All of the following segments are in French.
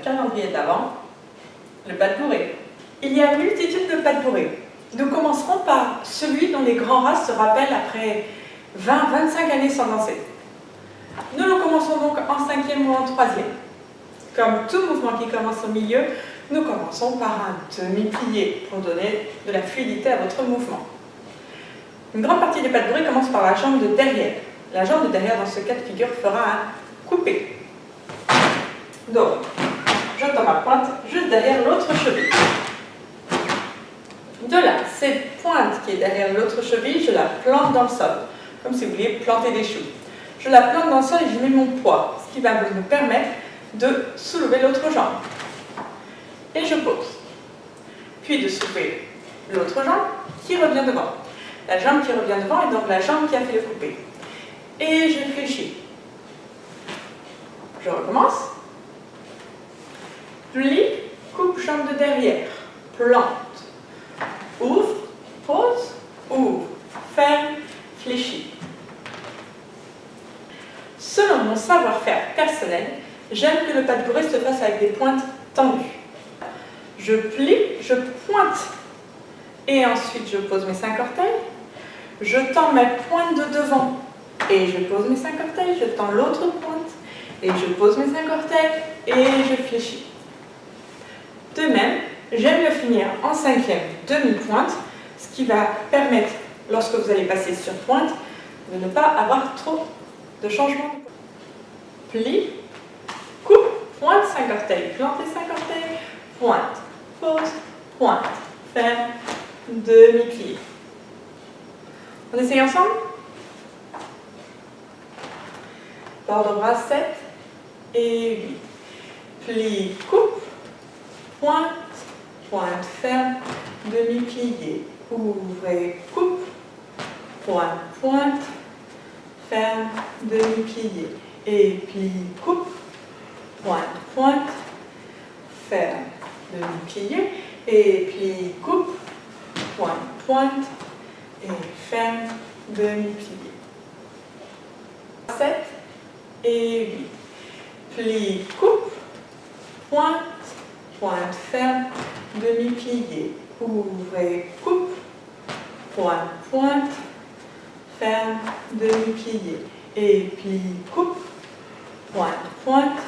calendrier d'avant, le pas de bourrée. Il y a une multitude de pas de bourrée. Nous commencerons par celui dont les grands races se rappellent après 20-25 années sans danser. Nous le commençons donc en 5e ou en 3e. Comme tout mouvement qui commence au milieu, nous commençons par un demi-plié pour donner de la fluidité à votre mouvement. Une grande partie des pas de bourrée commence par la jambe de derrière. La jambe de derrière, dans ce cas de figure, fera un coupé. Donc, je tends ma pointe juste derrière l'autre cheville. De là, cette pointe qui est derrière l'autre cheville, je la plante dans le sol, comme si vous vouliez planter des choux. Je la plante dans le sol et je mets mon poids, ce qui va me permettre de soulever l'autre jambe. Et je pose. Puis de soulever l'autre jambe qui revient devant. La jambe qui revient devant est donc la jambe qui a fait le coupé. Et je fléchis. Je recommence. Plie, coupe jambe de derrière, plante, ouvre, pose, ouvre, ferme, fléchis. Selon mon savoir-faire personnel, j'aime que le pas de bourrée se fasse avec des pointes tendues. Je plie, je pointe et ensuite je pose mes 5 orteils. Je tends ma pointe de devant et je pose mes 5 orteils. Je tends l'autre pointe et je pose mes 5 orteils et je fléchis. De même, j'aime le finir en 5e demi-pointe, ce qui va permettre, lorsque vous allez passer sur pointe, de ne pas avoir trop de changements. Plie, coupe, pointe, 5 orteils, plante les 5 orteils, pointe, pose, pointe, ferme, demi-plié. On essaye ensemble? Bord de bras 7 et 8. Plie, coupe, pointe, pointe, ferme, demi-plié. Ouvrez, coupe, pointe, pointe, ferme, demi-plié. Et plie, coupe, pointe, pointe, ferme, demi-plié. Et plie, coupe, pointe, pointe, et ferme, demi-plié. 7 et 8. Plie, coupe, pointe, pointe, ferme, demi-plié. Ouvrez, coupe, pointe, pointe, ferme, demi-plié. Et plie, coupe, pointe, pointe,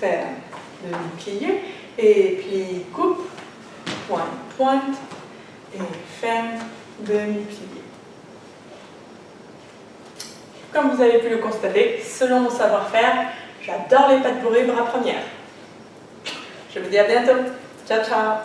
ferme, demi-plié. Et plie, coupe, pointe, pointe, et ferme, demi-plié. Comme vous avez pu le constater, selon mon savoir-faire, j'adore les pas de bourrée bras première. Je vous dis à bientôt. Ciao, ciao.